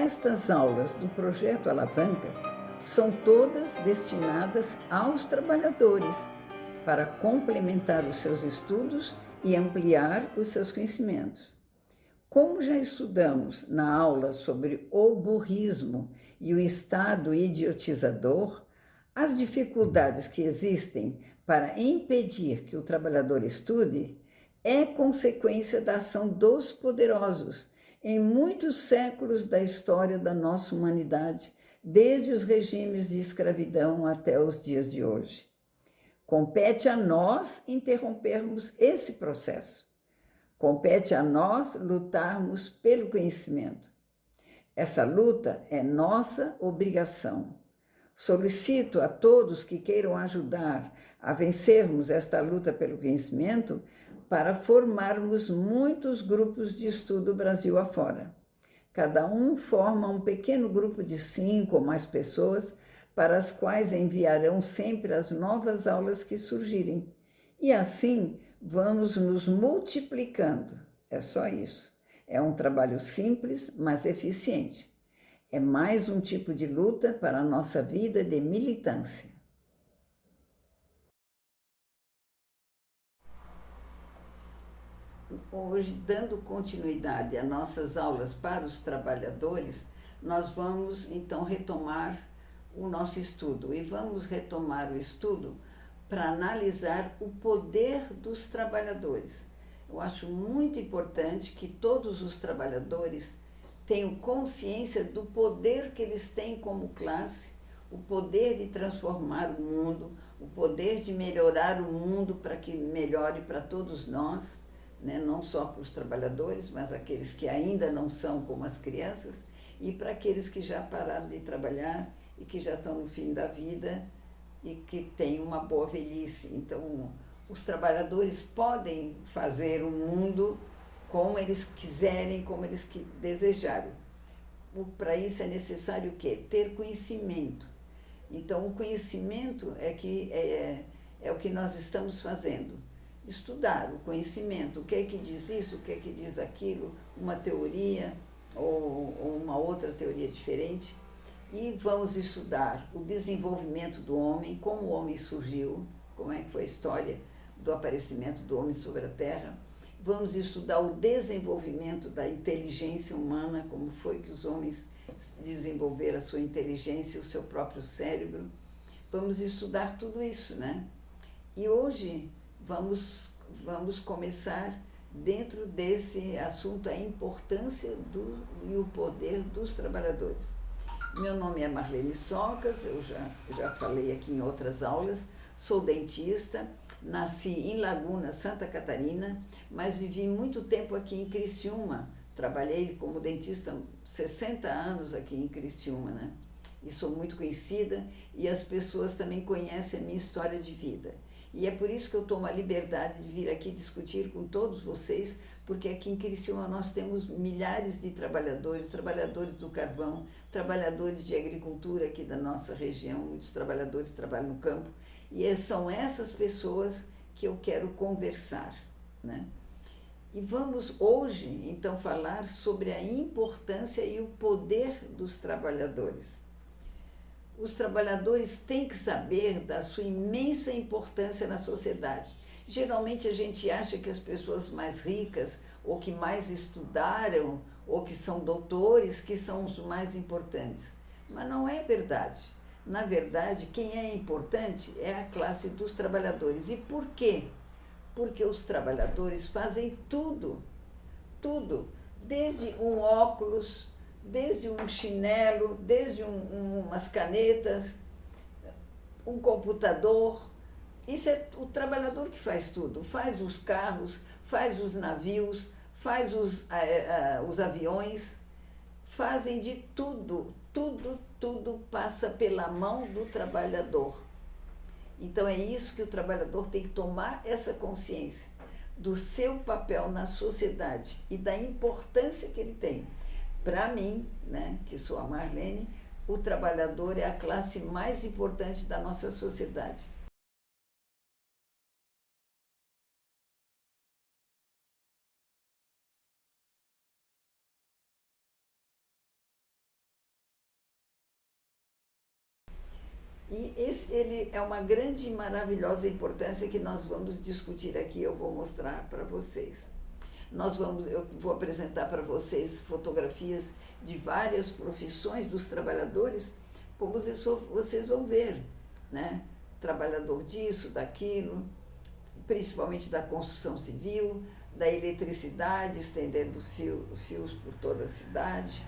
estas aulas do Projeto Alavanca são todas destinadas aos trabalhadores, para complementar os seus estudos e ampliar os seus conhecimentos. Como já estudamos na aula sobre o burrismo e o estado idiotizador, as dificuldades que existem para impedir que o trabalhador estude é consequência da ação dos poderosos em muitos séculos da história da nossa humanidade, desde os regimes de escravidão até os dias de hoje. Compete a nós interrompermos esse processo. Compete a nós lutarmos pelo conhecimento. Essa luta é nossa obrigação. Solicito a todos que queiram ajudar a vencermos esta luta pelo conhecimento para formarmos muitos grupos de estudo Brasil afora. Cada um forma um pequeno grupo de 5 ou mais pessoas para as quais enviarão sempre as novas aulas que surgirem. E assim vamos nos multiplicando. É só isso. É um trabalho simples, mas eficiente. É mais um tipo de luta para a nossa vida de militância. Hoje, dando continuidade às nossas aulas para os trabalhadores, nós vamos então retomar o nosso estudo. E vamos retomar o estudo para analisar o poder dos trabalhadores. Eu acho muito importante que todos os trabalhadores tenham consciência do poder que eles têm como classe, o poder de transformar o mundo, o poder de melhorar o mundo para que melhore para todos nós, né? Não só para os trabalhadores, mas aqueles que ainda não são, como as crianças, e para aqueles que já pararam de trabalhar e que já estão no fim da vida e que têm uma boa velhice. Então, os trabalhadores podem fazer o mundo como eles quiserem, como eles desejarem. Para isso é necessário o quê? Ter conhecimento. Então, o conhecimento é o que nós estamos fazendo. Estudar o conhecimento, o que é que diz isso, o que é que diz aquilo, uma teoria ou uma outra teoria diferente. E vamos estudar o desenvolvimento do homem, como o homem surgiu, como é que foi a história do aparecimento do homem sobre a Terra. Vamos estudar o desenvolvimento da inteligência humana, como foi que os homens desenvolveram a sua inteligência, o seu próprio cérebro. Vamos estudar tudo isso, né? E hoje vamos começar dentro desse assunto a importância e o poder dos trabalhadores. Meu nome é Marlene Socas, eu já falei aqui em outras aulas, sou dentista, nasci em Laguna, Santa Catarina, mas vivi muito tempo aqui em Criciúma, trabalhei como dentista 60 anos aqui em Criciúma, né? E sou muito conhecida e as pessoas também conhecem a minha história de vida. E é por isso que eu tomo a liberdade de vir aqui discutir com todos vocês, porque aqui em Criciúma nós temos milhares de trabalhadores, trabalhadores do carvão, trabalhadores de agricultura aqui da nossa região, muitos trabalhadores trabalham no campo, e são essas pessoas que eu quero conversar, né? E vamos hoje, então, falar sobre a importância e o poder dos trabalhadores. Os trabalhadores têm que saber da sua imensa importância na sociedade. Geralmente a gente acha que as pessoas mais ricas, ou que mais estudaram, ou que são doutores, que são os mais importantes. Mas não é verdade. Na verdade, quem é importante é a classe dos trabalhadores. E por quê? Porque os trabalhadores fazem tudo, tudo, desde um óculos, desde um chinelo, desde umas canetas, um computador. Isso é o trabalhador que faz tudo, faz os carros, faz os navios, faz os aviões, fazem de tudo, tudo passa pela mão do trabalhador. Então é isso que o trabalhador tem que tomar essa consciência do seu papel na sociedade e da importância que ele tem. Para mim, né, que sou a Marlene, o trabalhador é a classe mais importante da nossa sociedade. E ele é uma grande e maravilhosa importância que nós vamos discutir aqui, eu vou mostrar para vocês. Eu vou apresentar para vocês fotografias de várias profissões dos trabalhadores, como vocês vão ver, né? Trabalhador disso, daquilo, principalmente da construção civil, da eletricidade, estendendo fios por toda a cidade.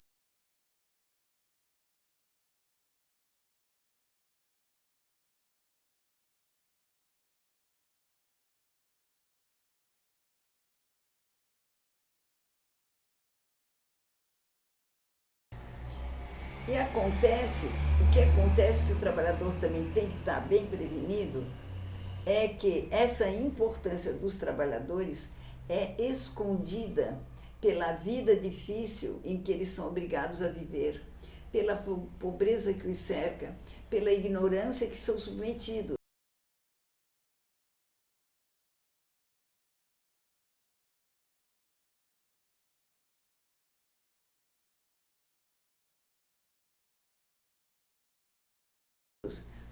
E o que acontece que o trabalhador também tem que estar bem prevenido, é que essa importância dos trabalhadores é escondida pela vida difícil em que eles são obrigados a viver, pela pobreza que os cerca, pela ignorância que são submetidos.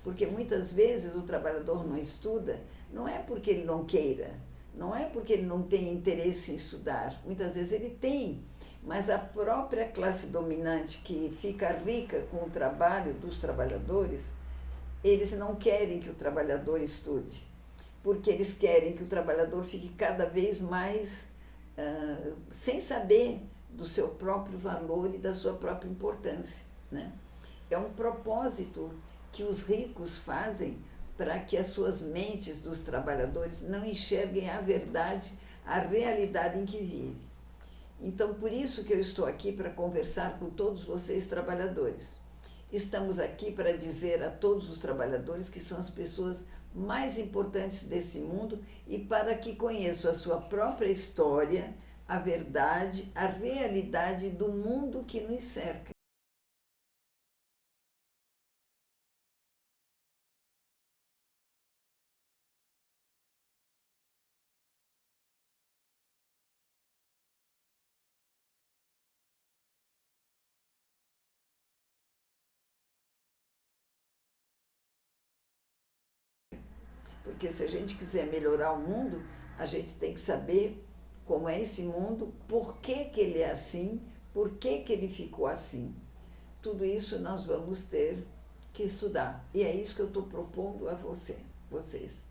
Porque muitas vezes o trabalhador não estuda, não é porque ele não queira, não é porque ele não tem interesse em estudar, muitas vezes ele tem, mas a própria classe dominante que fica rica com o trabalho dos trabalhadores, eles não querem que o trabalhador estude, porque eles querem que o trabalhador fique cada vez mais sem saber do seu próprio valor e da sua própria importância, né? É um propósito que os ricos fazem para que as suas mentes dos trabalhadores não enxerguem a verdade, a realidade em que vivem. Então, por isso que eu estou aqui para conversar com todos vocês trabalhadores. Estamos aqui para dizer a todos os trabalhadores que são as pessoas mais importantes desse mundo e para que conheçam a sua própria história, a verdade, a realidade do mundo que nos cerca. Porque se a gente quiser melhorar o mundo, a gente tem que saber como é esse mundo, por que que ele é assim, por que que ele ficou assim. Tudo isso nós vamos ter que estudar. E é isso que eu estou propondo a vocês.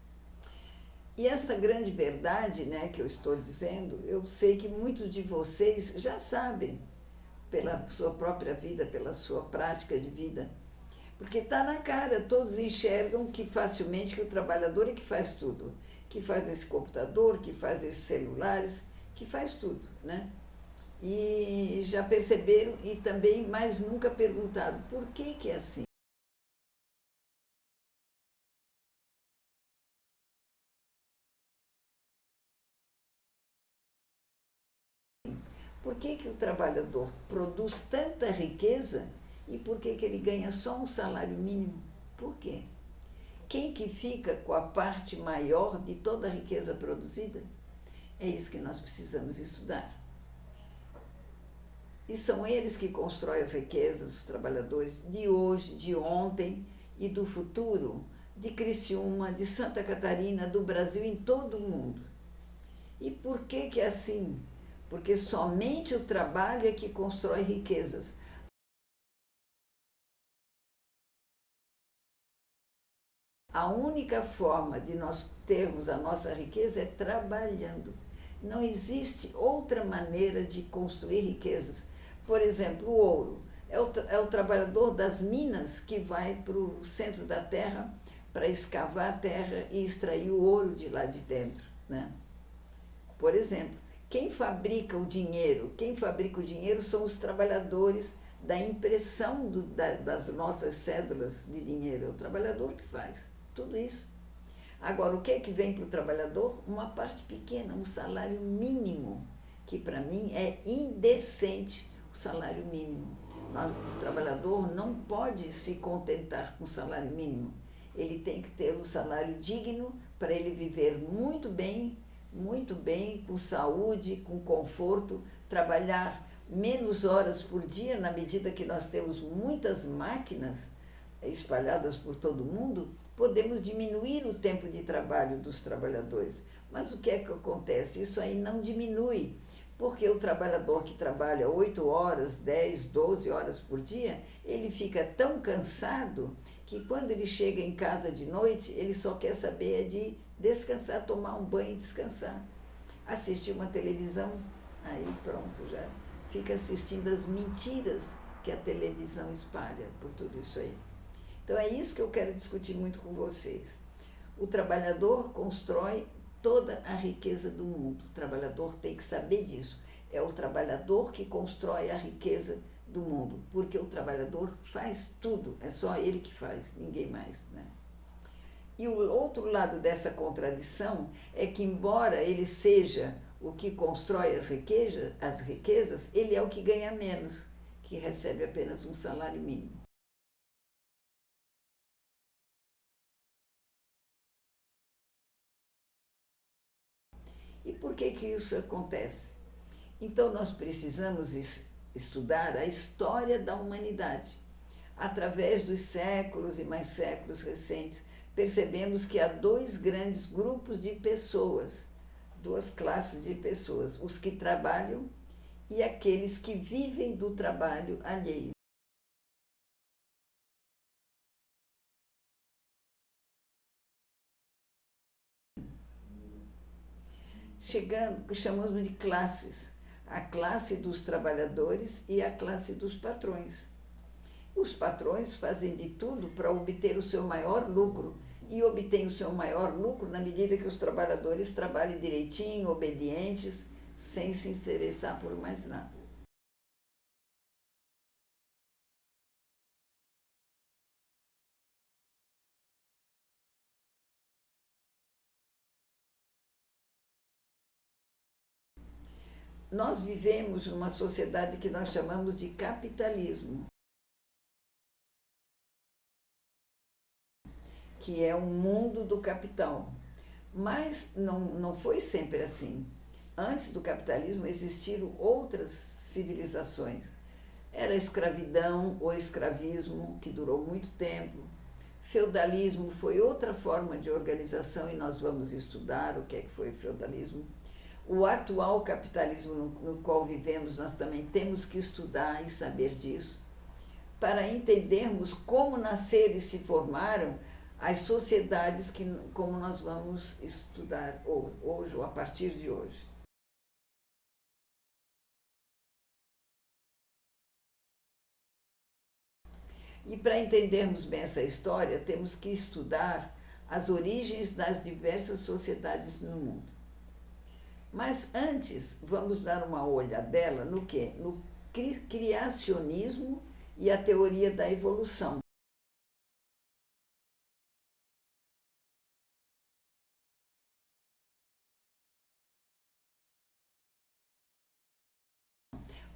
E essa grande verdade, né, que eu estou dizendo, eu sei que muitos de vocês já sabem, pela sua própria vida, pela sua prática de vida, porque está na cara, todos enxergam que facilmente que o trabalhador é que faz tudo, que faz esse computador, que faz esses celulares, que faz tudo, né? E já perceberam e também, mas nunca perguntaram por que que é assim. Por que que o trabalhador produz tanta riqueza e por que que ele ganha só um salário mínimo? Por quê? Quem que fica com a parte maior de toda a riqueza produzida? É isso que nós precisamos estudar. E são eles que constroem as riquezas, os trabalhadores de hoje, de ontem e do futuro, de Criciúma, de Santa Catarina, do Brasil, em todo o mundo. E por que que é assim? Porque somente o trabalho é que constrói riquezas. A única forma de nós termos a nossa riqueza é trabalhando. Não existe outra maneira de construir riquezas. Por exemplo, o ouro. É o trabalhador das minas que vai para o centro da terra para escavar a terra e extrair o ouro de lá de dentro, né? Por exemplo, quem fabrica o dinheiro? Quem fabrica o dinheiro são os trabalhadores da impressão das nossas cédulas de dinheiro. É o trabalhador que faz tudo isso. Agora, o que é que vem para o trabalhador? Uma parte pequena, um salário mínimo, que para mim é indecente o salário mínimo. O trabalhador não pode se contentar com o salário mínimo. Ele tem que ter um salário digno para ele viver muito bem, com saúde, com conforto, trabalhar menos horas por dia, na medida que nós temos muitas máquinas espalhadas por todo o mundo, podemos diminuir o tempo de trabalho dos trabalhadores. Mas o que é que acontece? Isso aí não diminui, porque o trabalhador que trabalha 8 horas, 10, 12 horas por dia, ele fica tão cansado que quando ele chega em casa de noite, ele só quer saber de descansar, tomar um banho e descansar. Assistir uma televisão, aí pronto, já fica assistindo as mentiras que a televisão espalha por tudo isso aí. Então é isso que eu quero discutir muito com vocês. O trabalhador constrói toda a riqueza do mundo. O trabalhador tem que saber disso. É o trabalhador que constrói a riqueza do mundo, porque o trabalhador faz tudo, é só ele que faz, ninguém mais, né? E o outro lado dessa contradição é que, embora ele seja o que constrói as riquezas, ele é o que ganha menos, que recebe apenas um salário mínimo. E por que isso acontece? Então, nós precisamos estudar a história da humanidade. Através dos séculos e mais séculos recentes, percebemos que há dois grandes grupos de pessoas, duas classes de pessoas, os que trabalham e aqueles que vivem do trabalho alheio. Chamamos de classes, a classe dos trabalhadores e a classe dos patrões. Os patrões fazem de tudo para obter o seu maior lucro e obtêm o seu maior lucro na medida que os trabalhadores trabalhem direitinho, obedientes, sem se interessar por mais nada. Nós vivemos numa sociedade que nós chamamos de capitalismo, que é um mundo do capital. Mas não foi sempre assim. Antes do capitalismo existiram outras civilizações. Era a escravidão ou escravismo, que durou muito tempo. Feudalismo foi outra forma de organização e nós vamos estudar o que é que foi o feudalismo. O atual capitalismo no qual vivemos, nós também temos que estudar e saber disso, para entendermos como nasceram e se formaram as sociedades como nós vamos estudar hoje ou a partir de hoje. E para entendermos bem essa história, temos que estudar as origens das diversas sociedades no mundo. Mas antes, vamos dar uma olhadela no quê? No criacionismo e a teoria da evolução.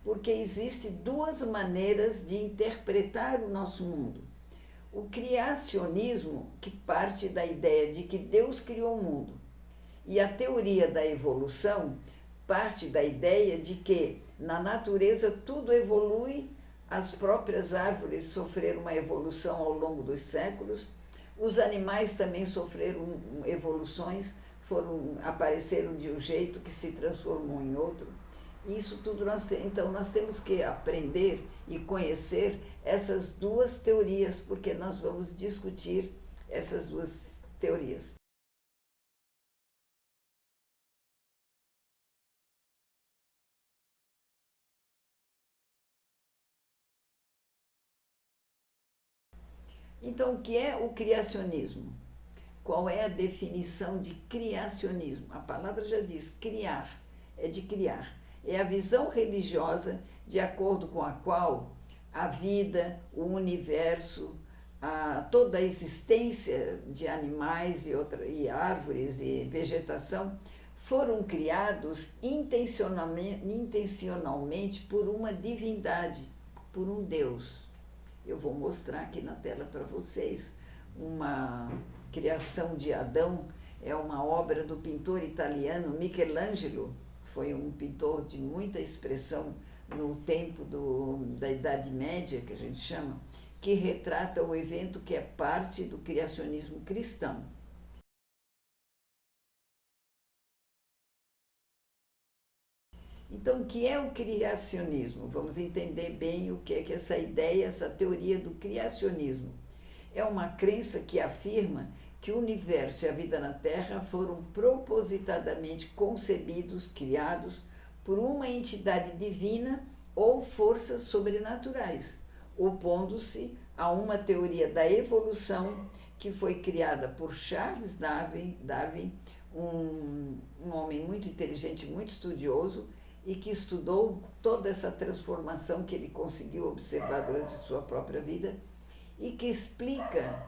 Porque existem duas maneiras de interpretar o nosso mundo. O criacionismo, que parte da ideia de que Deus criou o mundo, e a teoria da evolução parte da ideia de que na natureza tudo evolui, as próprias árvores sofreram uma evolução ao longo dos séculos, os animais também sofreram evoluções, apareceram de um jeito que se transformou em outro. Isso tudo então nós temos que aprender e conhecer essas duas teorias, porque nós vamos discutir essas duas teorias. Então, o que é o criacionismo? Qual é a definição de criacionismo? A palavra já diz criar, é de criar. É a visão religiosa de acordo com a qual a vida, o universo, toda a existência de animais e árvores e vegetação foram criados intencionalmente por uma divindade, por um Deus. Eu vou mostrar aqui na tela para vocês uma criação de Adão, é uma obra do pintor italiano Michelangelo, foi um pintor de muita expressão no tempo da Idade Média, que a gente chama, que retrata o evento que é parte do criacionismo cristão. Então, o que é o criacionismo? Vamos entender bem o que é essa ideia, essa teoria do criacionismo. É uma crença que afirma que o universo e a vida na Terra foram propositadamente concebidos, criados por uma entidade divina ou forças sobrenaturais, opondo-se a uma teoria da evolução que foi criada por Charles Darwin, um homem muito inteligente, muito estudioso, e que estudou toda essa transformação que ele conseguiu observar durante sua própria vida e que explica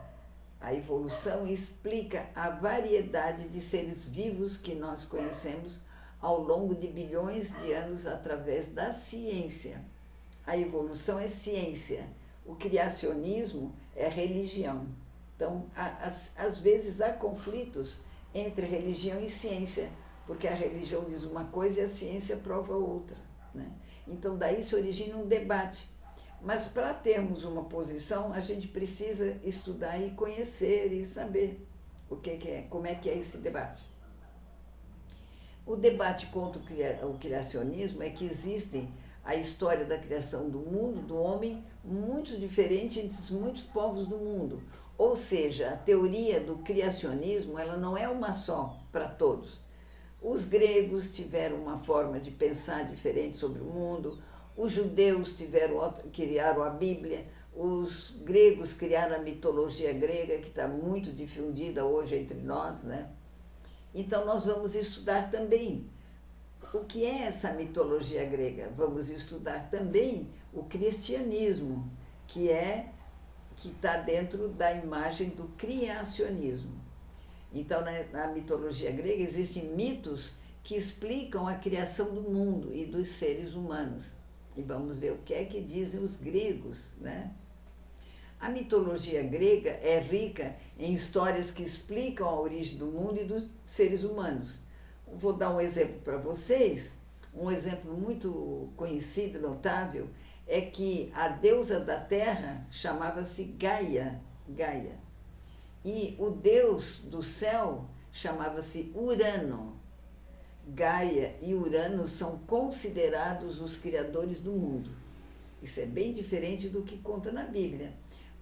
a evolução, explica a variedade de seres vivos que nós conhecemos ao longo de bilhões de anos através da ciência. A evolução é ciência, o criacionismo é religião. Então, às vezes há conflitos entre religião e ciência, porque a religião diz uma coisa e a ciência prova outra, né? Então, daí se origina um debate. Mas para termos uma posição, a gente precisa estudar e conhecer e saber o que é, como é que é esse debate. O debate contra o criacionismo é que existe a história da criação do mundo, do homem, muito diferente entre muitos povos do mundo. Ou seja, a teoria do criacionismo, ela não é uma só para todos. Os gregos tiveram uma forma de pensar diferente sobre o mundo, os judeus criaram a Bíblia, os gregos criaram a mitologia grega, que está muito difundida hoje entre nós, né? Então nós vamos estudar também o que é essa mitologia grega. Vamos estudar também o cristianismo, que está dentro da imagem do criacionismo. Então, na mitologia grega existem mitos que explicam a criação do mundo e dos seres humanos. E vamos ver o que é que dizem os gregos, né? A mitologia grega é rica em histórias que explicam a origem do mundo e dos seres humanos. Vou dar um exemplo para vocês. Um exemplo muito conhecido e notável é que a deusa da terra chamava-se Gaia. E o deus do céu chamava-se Urano. Gaia e Urano são considerados os criadores do mundo. Isso é bem diferente do que conta na Bíblia.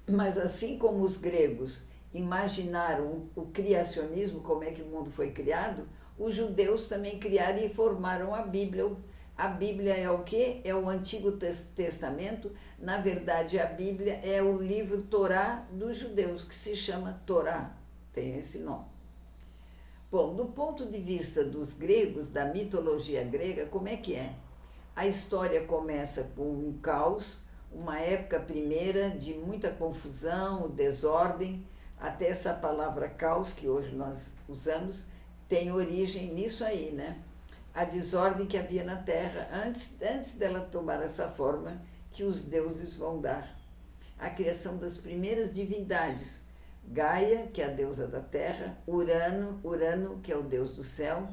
Mas assim como os gregos imaginaram o criacionismo, como é que o mundo foi criado, os judeus também criaram e formaram a Bíblia. A Bíblia é o quê? É o Antigo Testamento. Na verdade, a Bíblia é o livro Torá dos judeus, que se chama Torá, tem esse nome. Bom, do ponto de vista dos gregos, da mitologia grega, como é que é? A história começa com um caos, uma época primeira de muita confusão, desordem, até essa palavra caos, que hoje nós usamos, tem origem nisso aí, né? A desordem que havia na Terra antes dela tomar essa forma que os deuses vão dar. A criação das primeiras divindades, Gaia, que é a deusa da Terra, Urano, que é o deus do céu,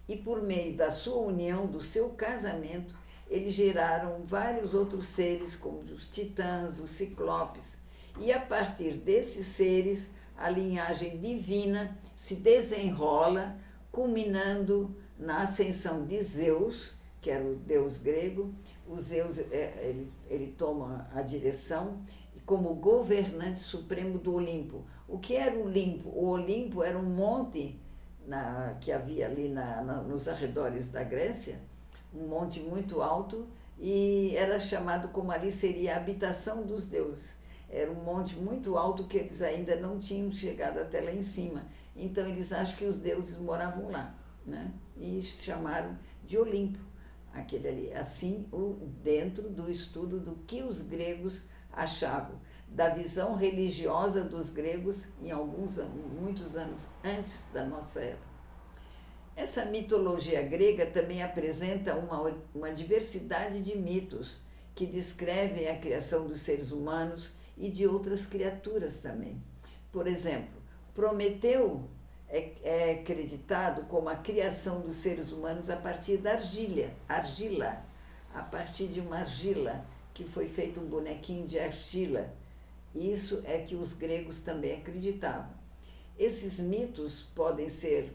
e por meio da sua união, do seu casamento, eles geraram vários outros seres, como os titãs, os ciclopes, e a partir desses seres, a linhagem divina se desenrola, culminando na ascensão de Zeus, que era o deus grego. O Zeus ele toma a direção como governante supremo do Olimpo. O que era o Olimpo? O Olimpo era um monte que havia ali nos arredores da Grécia, um monte muito alto, e era chamado, como ali seria a habitação dos deuses. Era um monte muito alto que eles ainda não tinham chegado até lá em cima. Então eles acham que os deuses moravam lá, né? E chamaram de Olimpo, aquele ali. Assim, dentro do estudo do que os gregos achavam, da visão religiosa dos gregos em muitos anos antes da nossa era. Essa mitologia grega também apresenta uma diversidade de mitos que descrevem a criação dos seres humanos e de outras criaturas também. Por exemplo, Prometeu é acreditado como a criação dos seres humanos a partir da argila, a partir de uma argila, que foi feito um bonequinho de argila. Isso é que os gregos também acreditavam. Esses mitos podem ser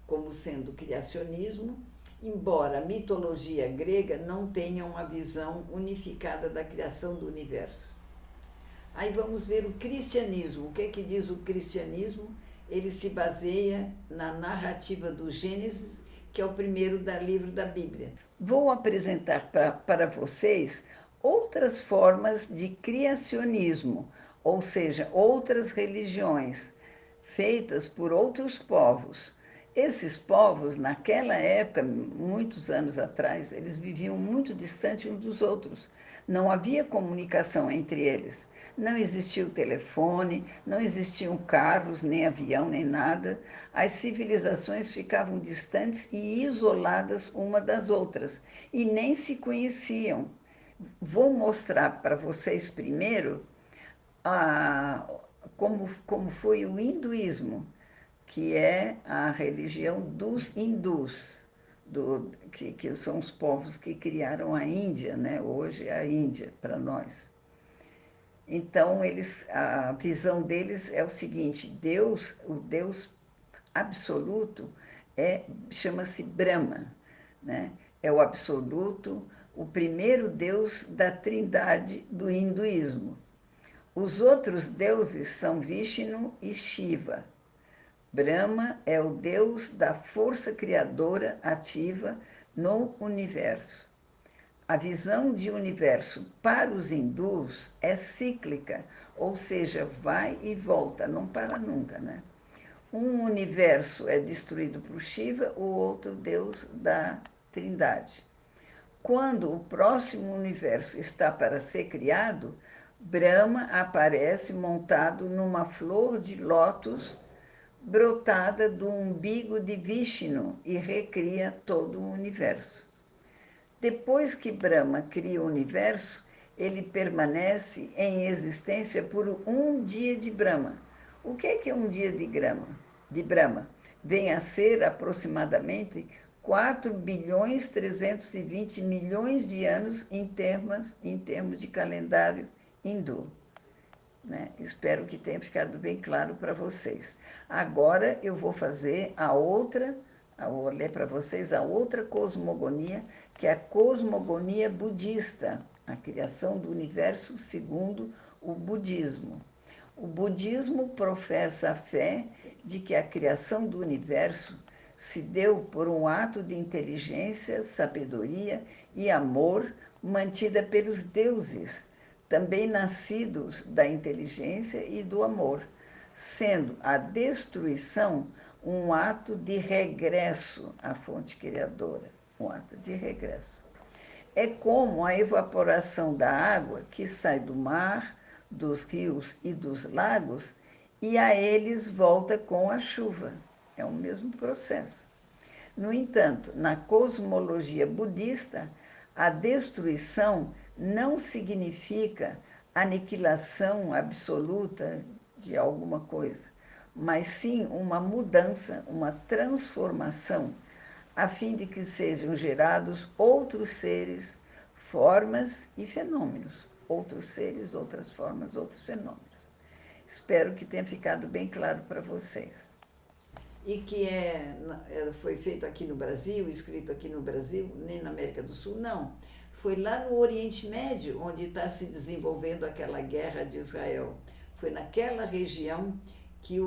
como sendo criacionismo, embora a mitologia grega não tenha uma visão unificada da criação do universo. Aí vamos ver o cristianismo. O que é que diz o cristianismo? Ele se baseia na narrativa do Gênesis, que é o primeiro livro da Bíblia. Vou apresentar para vocês outras formas de criacionismo, ou seja, outras religiões feitas por outros povos. Esses povos, naquela época, muitos anos atrás, eles viviam muito distante uns dos outros. Não havia comunicação entre eles. Não existia o telefone, não existiam carros, nem avião, nem nada. As civilizações ficavam distantes e isoladas uma das outras, e nem se conheciam. Vou mostrar para vocês primeiro como foi o hinduísmo, que é a religião dos hindus, que são os povos que criaram a Índia, né? Hoje é a Índia para nós. Então, a visão deles é o seguinte: Deus, o Deus absoluto, chama-se Brahma, né? É o absoluto, o primeiro Deus da trindade do hinduísmo. Os outros deuses são Vishnu e Shiva. Brahma é o Deus da força criadora ativa no universo. A visão de universo para os hindus é cíclica, ou seja, vai e volta, não para nunca, né? Um universo é destruído por Shiva, o outro Deus da Trindade. Quando o próximo universo está para ser criado, Brahma aparece montado numa flor de lótus brotada do umbigo de Vishnu e recria todo o universo. Depois que Brahma cria o universo, ele permanece em existência por um dia de Brahma. O que é um dia de Brahma? Vem a ser aproximadamente 4 bilhões 320 milhões de anos em termos de calendário hindu. Né? Espero que tenha ficado bem claro para vocês. Agora eu vou fazer vou ler para vocês a outra cosmogonia, que é a cosmogonia budista, a criação do universo segundo o budismo. O budismo professa a fé de que a criação do universo se deu por um ato de inteligência, sabedoria e amor mantida pelos deuses, também nascidos da inteligência e do amor, sendo a destruição um ato de regresso à fonte criadora, um ato de regresso. É como a evaporação da água que sai do mar, dos rios e dos lagos e a eles volta com a chuva. É o mesmo processo. No entanto, na cosmologia budista, a destruição não significa aniquilação absoluta de alguma coisa, mas sim uma mudança, uma transformação, a fim de que sejam gerados outros seres, formas e fenômenos. Outros seres, outras formas, outros fenômenos. Espero que tenha ficado bem claro para vocês. E que foi feito aqui no Brasil, escrito aqui no Brasil, nem na América do Sul, não. Foi lá no Oriente Médio, onde está se desenvolvendo aquela guerra de Israel. Foi naquela região que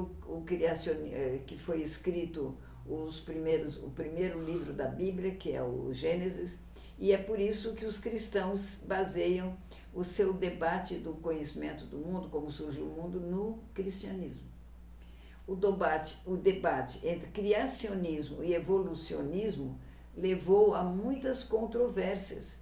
que foi escrito o primeiro livro da Bíblia, que é o Gênesis, e é por isso que os cristãos baseiam o seu debate do conhecimento do mundo, como surgiu o mundo, no cristianismo. O debate entre criacionismo e evolucionismo levou a muitas controvérsias,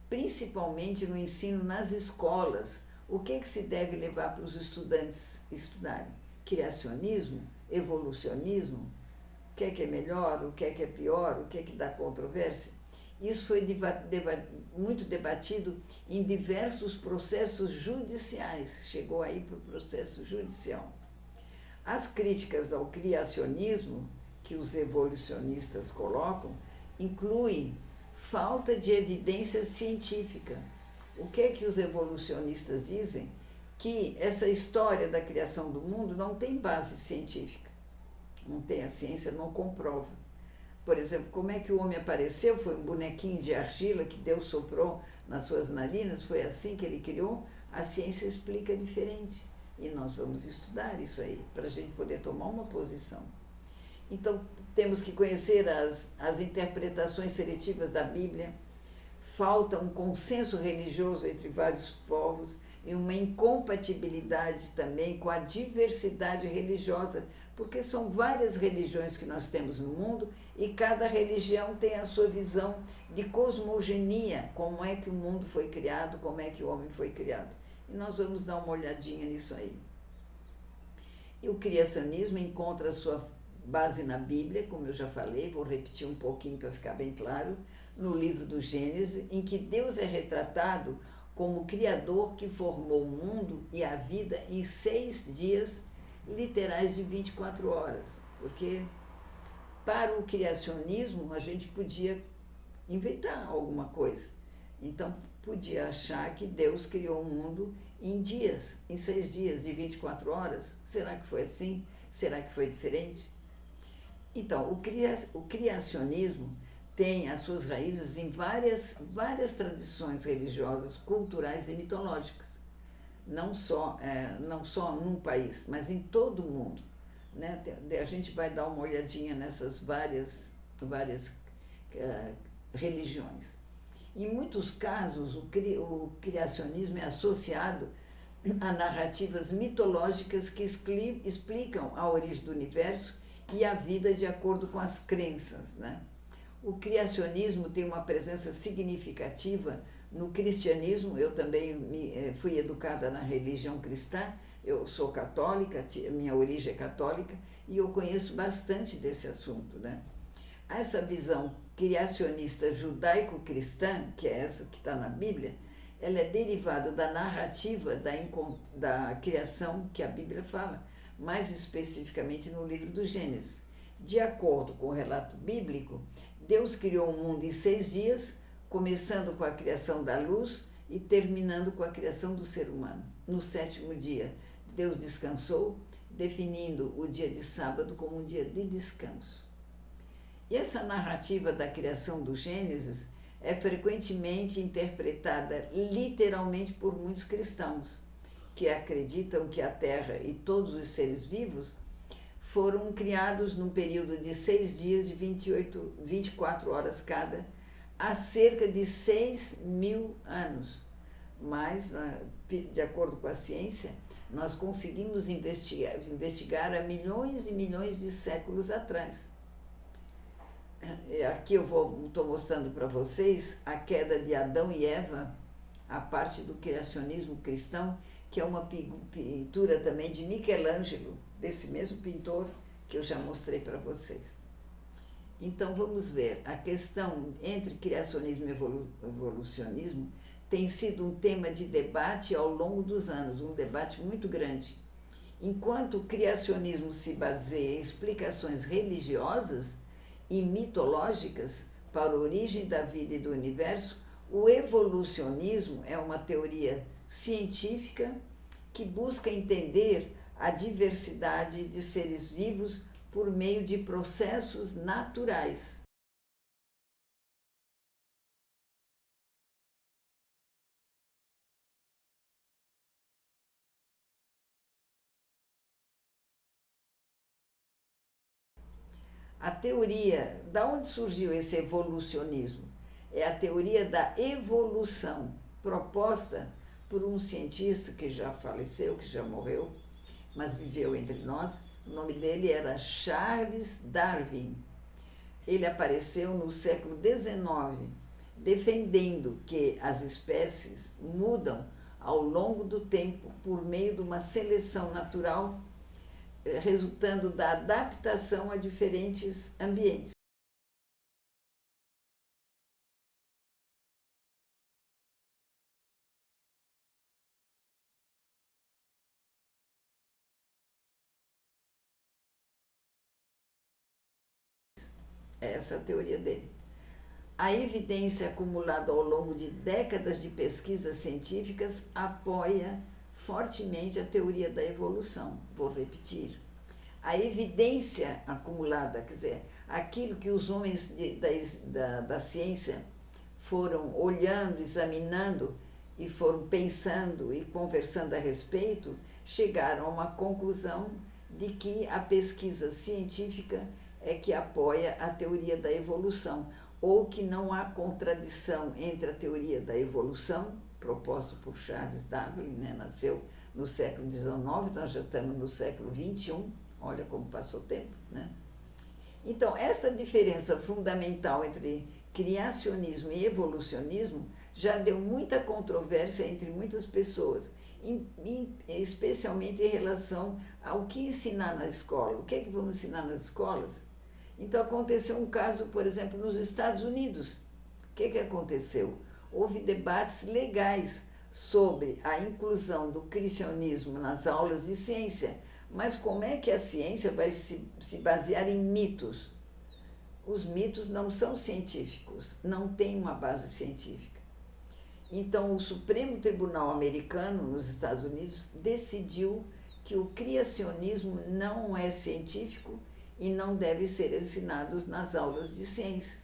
principalmente no ensino nas escolas. O que se deve levar para os estudantes estudarem? Criacionismo? Evolucionismo? O que é melhor? O que é pior? O que dá controvérsia? Isso foi muito debatido em diversos processos judiciais. Chegou aí para o processo judicial. As críticas ao criacionismo que os evolucionistas colocam incluem falta de evidência científica. O que os evolucionistas dizem? que essa história da criação do mundo não tem base científica, não tem, a ciência não comprova. Por exemplo, como é que o homem apareceu? Foi um bonequinho de argila que Deus soprou nas suas narinas? Foi assim que ele criou? A ciência explica diferente. E nós vamos estudar isso aí, para a gente poder tomar uma posição. Então, temos que conhecer as interpretações seletivas da Bíblia. Falta um consenso religioso entre vários povos e uma incompatibilidade também com a diversidade religiosa, porque são várias religiões que nós temos no mundo e cada religião tem a sua visão de cosmogenia, como é que o mundo foi criado, como é que o homem foi criado. E nós vamos dar uma olhadinha nisso aí. E o criacionismo encontra sua base na Bíblia, como eu já falei, vou repetir um pouquinho para ficar bem claro, no livro do Gênesis, em que Deus é retratado como o Criador que formou o mundo e a vida em 6 dias literais de 24 horas. Porque para o criacionismo a gente podia inventar alguma coisa. Então podia achar que Deus criou o mundo em dias, em 6 dias de 24 horas. Será que foi assim? Será que foi diferente? Então, o criacionismo tem as suas raízes em várias tradições religiosas, culturais e mitológicas. Não só num país, mas em todo o mundo. Né? A gente vai dar uma olhadinha nessas várias religiões. Em muitos casos, o criacionismo é associado a narrativas mitológicas que explicam a origem do universo e a vida de acordo com as crenças. Né? O criacionismo tem uma presença significativa no cristianismo. Eu também fui educada na religião cristã, eu sou católica, minha origem é católica, e eu conheço bastante desse assunto. Né? Essa visão criacionista judaico-cristã, que é essa que está na Bíblia, ela é derivada da narrativa da criação que a Bíblia fala, mais especificamente no livro do Gênesis. De acordo com o relato bíblico, Deus criou o mundo em 6 dias, começando com a criação da luz e terminando com a criação do ser humano. No 7º dia, Deus descansou, definindo o dia de sábado como um dia de descanso. E essa narrativa da criação do Gênesis é frequentemente interpretada literalmente por muitos cristãos, que acreditam que a Terra e todos os seres vivos foram criados num período de 6 dias de 24 horas cada, há cerca de 6.000 anos. Mas, de acordo com a ciência, nós conseguimos investigar há milhões e milhões de séculos atrás. Aqui eu estou mostrando para vocês a queda de Adão e Eva, a parte do criacionismo cristão, que é uma pintura também de Michelangelo, desse mesmo pintor que eu já mostrei para vocês. Então vamos ver, a questão entre criacionismo e evolucionismo tem sido um tema de debate ao longo dos anos, um debate muito grande. Enquanto o criacionismo se baseia em explicações religiosas e mitológicas para a origem da vida e do universo, o evolucionismo é uma teoria científica que busca entender a diversidade de seres vivos por meio de processos naturais. A teoria, da onde surgiu esse evolucionismo? É a teoria da evolução, proposta por um cientista que já faleceu, que já morreu, mas viveu entre nós. O nome dele era Charles Darwin. Ele apareceu no século XIX, defendendo que as espécies mudam ao longo do tempo por meio de uma seleção natural, resultando da adaptação a diferentes ambientes. Essa é a teoria dele. A evidência acumulada ao longo de décadas de pesquisas científicas apoia fortemente a teoria da evolução. Vou repetir. A evidência acumulada, quer dizer, aquilo que os homens da ciência foram olhando, examinando e foram pensando e conversando a respeito, chegaram a uma conclusão de que a pesquisa científica é que apoia a teoria da evolução, ou que não há contradição entre a teoria da evolução, proposta por Charles Darwin, né, nasceu no século XIX, nós já estamos no século XXI, olha como passou o tempo, né? Então, esta diferença fundamental entre criacionismo e evolucionismo já deu muita controvérsia entre muitas pessoas, especialmente em relação ao que ensinar na escola. O que é que vamos ensinar nas escolas? Então, aconteceu um caso, por exemplo, nos Estados Unidos. O que é que aconteceu? Houve debates legais sobre a inclusão do criacionismo nas aulas de ciência. Mas como é que a ciência vai se basear em mitos? Os mitos não são científicos, não têm uma base científica. Então, o Supremo Tribunal Americano, nos Estados Unidos, decidiu que o criacionismo não é científico e não deve ser ensinado nas aulas de ciências.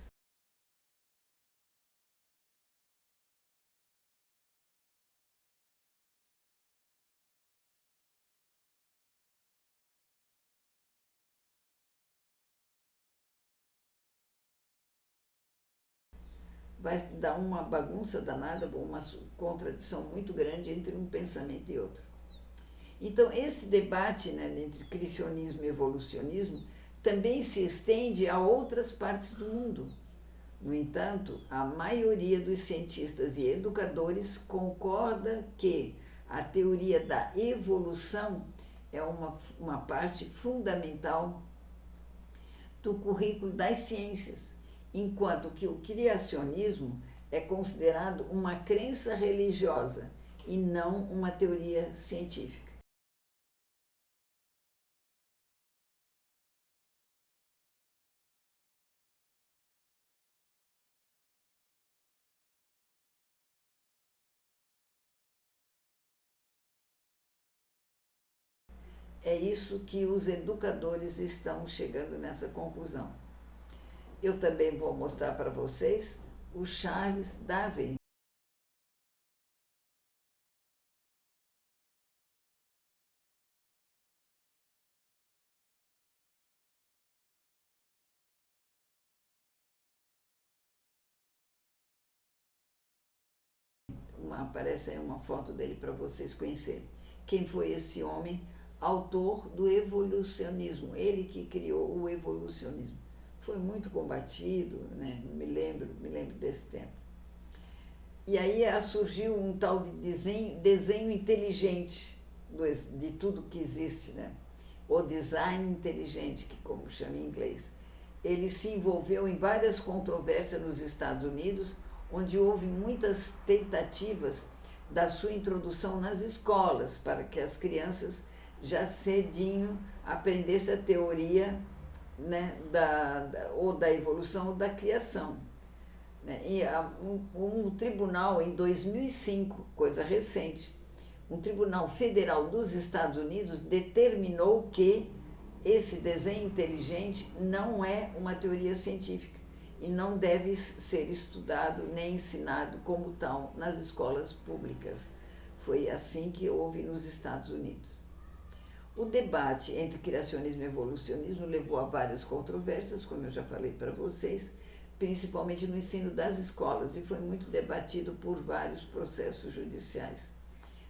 Vai dar uma bagunça danada, uma contradição muito grande entre um pensamento e outro. Então, esse debate, né, entre criacionismo e evolucionismo também se estende a outras partes do mundo. No entanto, a maioria dos cientistas e educadores concorda que a teoria da evolução é uma parte fundamental do currículo das ciências, enquanto que o criacionismo é considerado uma crença religiosa e não uma teoria científica. É isso que os educadores estão chegando nessa conclusão. Eu também vou mostrar para vocês o Charles Darwin. Aparece aí uma foto dele para vocês conhecerem. Quem foi esse homem? Autor do evolucionismo, ele que criou o evolucionismo. Foi muito combatido, né? me lembro desse tempo. E aí surgiu um tal de desenho inteligente de tudo que existe, né? O design inteligente, que como chama em inglês. Ele se envolveu em várias controvérsias nos Estados Unidos, onde houve muitas tentativas da sua introdução nas escolas, para que as crianças já cedinho aprendessem a teoria, né, ou da evolução ou da criação. E um tribunal, em 2005, coisa recente, um tribunal federal dos Estados Unidos determinou que esse desenho inteligente não é uma teoria científica e não deve ser estudado nem ensinado como tal nas escolas públicas. Foi assim que houve nos Estados Unidos. O debate entre criacionismo e evolucionismo levou a várias controvérsias, como eu já falei para vocês, principalmente no ensino das escolas, e foi muito debatido por vários processos judiciais.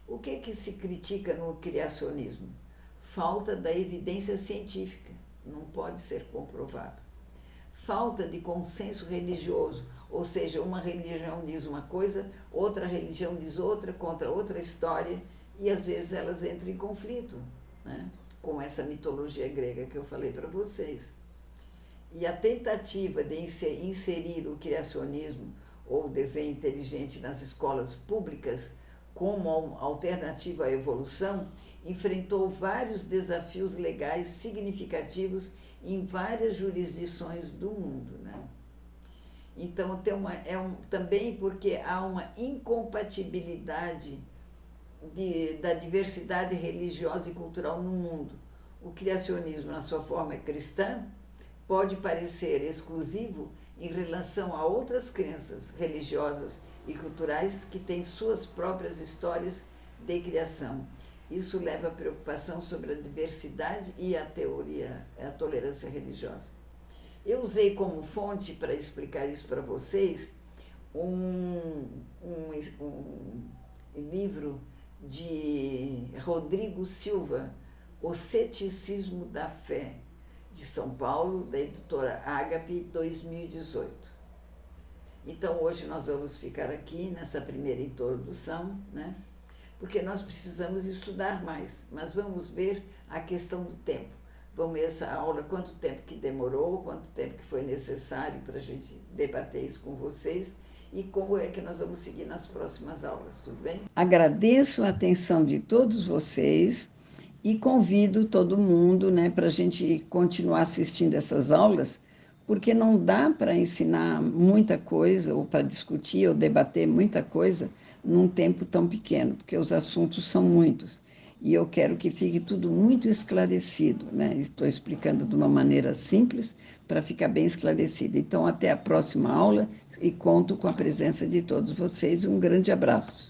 O que se critica no criacionismo? Falta da evidência científica, não pode ser comprovado. Falta de consenso religioso, ou seja, uma religião diz uma coisa, outra religião diz outra, contra outra história, e às vezes elas entram em conflito, né? Com essa mitologia grega que eu falei para vocês. E a tentativa de inserir o criacionismo ou o desenho inteligente nas escolas públicas como alternativa à evolução enfrentou vários desafios legais significativos em várias jurisdições do mundo, né? Então, também porque há uma incompatibilidade da diversidade religiosa e cultural no mundo. O criacionismo, na sua forma cristã, pode parecer exclusivo em relação a outras crenças religiosas e culturais que têm suas próprias histórias de criação. Isso leva à preocupação sobre a diversidade e a tolerância religiosa. Eu usei como fonte para explicar isso para vocês um livro de Rodrigo Silva, O Ceticismo da Fé, de São Paulo, da editora Ágape, 2018. Então, hoje nós vamos ficar aqui nessa primeira introdução, né? Porque nós precisamos estudar mais, mas vamos ver a questão do tempo. Vamos ver essa aula, quanto tempo que demorou, quanto tempo que foi necessário para a gente debater isso com vocês e como é que nós vamos seguir nas próximas aulas, tudo bem? Agradeço a atenção de todos vocês e convido todo mundo, né, para a gente continuar assistindo essas aulas, porque não dá para ensinar muita coisa ou para discutir ou debater muita coisa num tempo tão pequeno, porque os assuntos são muitos. E eu quero que fique tudo muito esclarecido, né? Estou explicando de uma maneira simples para ficar bem esclarecido. Então, até a próxima aula e conto com a presença de todos vocês. Um grande abraço.